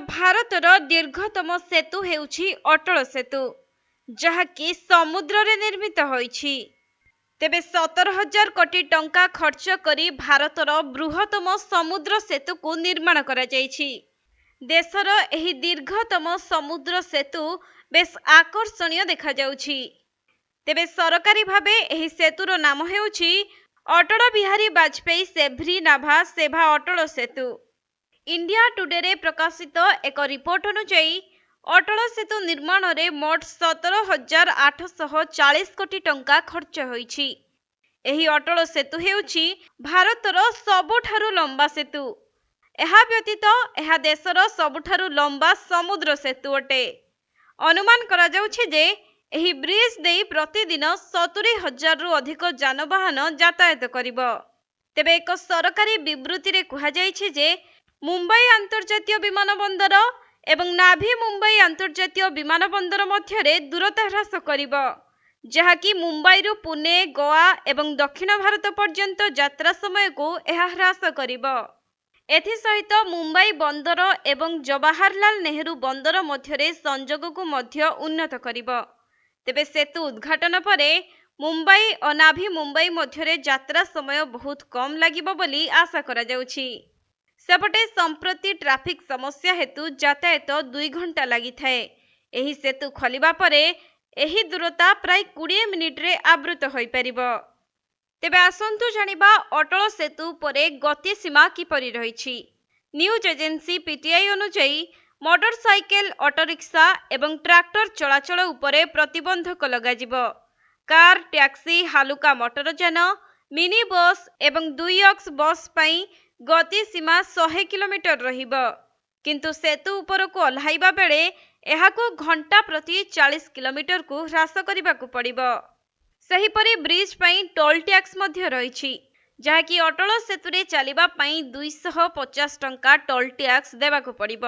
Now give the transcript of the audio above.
ଭାରतर ଦୀର୍ଘତମ ସେତୁ ହେଉଛି ଅଟଳ ସେତୁ, ଯାହାକି ସମୁଦ୍ରରେ ନିର୍ମିତ ହୋଇଛି। ତେବେ 17,000 କୋଟି ଟଙ୍କା ଖର୍ଚ୍ଚ କରି ଭାରତର ବୃହତ୍ତମ ସମୁଦ୍ର ସେତୁକୁ ନିର୍ମାଣ କରାଯାଇଛି। ଦେଶର ଏହି ଦୀର୍ଘତମ ସମୁଦ୍ର ସେତୁ ବେଶ୍ ଆକର୍ଷଣୀୟ ଦେଖାଯାଉଛି। ତେବେ ସରକାରୀ ଭାବେ ଏହି ସେତୁର ନାମ ହେଉଛି ଅଟଳ ବିହାରୀ ବାଜପେୟୀ ସେଭ୍ରି ନାଭା ସେଭା ଅଟଳ ସେତୁ। ଇଣ୍ଡିଆ ଟୁଡେରେ ପ୍ରକାଶିତ ଏକ ରିପୋର୍ଟ ଅନୁଯାୟୀ ଅଟଳ ସେତୁ ନିର୍ମାଣରେ ମୋଟ 17,840 କୋଟି ଟଙ୍କା ଖର୍ଚ୍ଚ ହୋଇଛି। ଏହି ଅଟଳ ସେତୁ ହେଉଛି ଭାରତର ସବୁଠାରୁ ଲମ୍ବା ସେତୁ। ଏହା ବ୍ୟତୀତ ଏହା ଦେଶର ସବୁଠାରୁ ଲମ୍ବା ସମୁଦ୍ର ସେତୁ ଅଟେ। ଅନୁମାନ କରାଯାଉଛି ଯେ ଏହି ବ୍ରିଜ ଦେଇ ପ୍ରତିଦିନ 70,000ରୁ ଅଧିକ ଯାନବାହନ ଯାତାୟାତ କରିବ। ତେବେ ଏକ ସରକାରୀ ବିବୃତ୍ତିରେ କୁହାଯାଇଛି ଯେ ମୁମ୍ବାଇ ଆନ୍ତର୍ଜାତୀୟ ବିମାନ ବନ୍ଦର ଏବଂ ନାଭି ମୁମ୍ବାଇ ଆନ୍ତର୍ଜାତୀୟ ବିମାନ ବନ୍ଦର ମଧ୍ୟରେ ଦୂରତା ହ୍ରାସ କରିବ, ଯାହାକି ମୁମ୍ବାଇରୁ ପୁନେ, ଗୋଆ ଏବଂ ଦକ୍ଷିଣ ଭାରତ ପର୍ଯ୍ୟନ୍ତ ଯାତ୍ରା ସମୟକୁ ଏହା ହ୍ରାସ କରିବ। ଏଥିସହିତ ମୁମ୍ବାଇ ବନ୍ଦର ଏବଂ ଜବାହରଲାଲ ନେହେରୁ ବନ୍ଦର ମଧ୍ୟରେ ସଂଯୋଗକୁ ମଧ୍ୟ ଉନ୍ନତ କରିବ। ତେବେ ସେତୁ ଉଦ୍ଘାଟନ ପରେ ମୁମ୍ବାଇ ଓ ନାଭି ମୁମ୍ବାଇ ମଧ୍ୟରେ ଯାତ୍ରା ସମୟ ବହୁତ କମ୍ ଲାଗିବ ବୋଲି ଆଶା କରାଯାଉଛି। ସେପଟେ ସମ୍ପ୍ରତି ଟ୍ରାଫିକ୍ ସମସ୍ୟା ହେତୁ ଯାତାୟାତ 2 ଘଣ୍ଟା ଲାଗିଥାଏ। ଏହି ସେତୁ ଖୋଲିବା ପରେ ଏହି ଦୂରତା ପ୍ରାୟ 20 ମିନିଟରେ ଆବୃତ ହୋଇପାରିବ। ତେବେ ଆସନ୍ତୁ ଜାଣିବା ଅଟଳ ସେତୁ ଉପରେ ଗତି ସୀମା କିପରି ରହିଛି। ନ୍ୟୁଜ୍ ଏଜେନ୍ସି ପିଟିଆଇ ଅନୁଯାୟୀ ମୋଟର ସାଇକେଲ, ଅଟୋରିକ୍ସା ଏବଂ ଟ୍ରାକ୍ଟର ଚଳାଚଳ ଉପରେ ପ୍ରତିବନ୍ଧକ ଲଗାଯିବ। କାର୍, ଟ୍ୟାକ୍ସି, ହାଲୁକା ମୋଟର ଯାନ, ମିନି ବସ୍ ଏବଂ 2 ଅକ୍ସ ବସ୍ ପାଇଁ ଗତି ସୀମା 100 କିଲୋମିଟର ରହିବ, କିନ୍ତୁ ସେତୁ ଉପରକୁ ଓହ୍ଲାଇବା ବେଳେ ଏହାକୁ ଘଣ୍ଟା ପ୍ରତି 40 କିଲୋମିଟରକୁ ହ୍ରାସ କରିବାକୁ ପଡ଼ିବ। ସେହିପରି ବ୍ରିଜ ପାଇଁ ଟୋଲ୍ ଟ୍ୟାକ୍ସ ମଧ୍ୟ ରହିଛି, ଯାହାକି ଅଟଳ ସେତୁରେ ଚାଲିବା ପାଇଁ 250 ଟଙ୍କା ଟୋଲ୍ ଟ୍ୟାକ୍ସ ଦେବାକୁ ପଡ଼ିବ।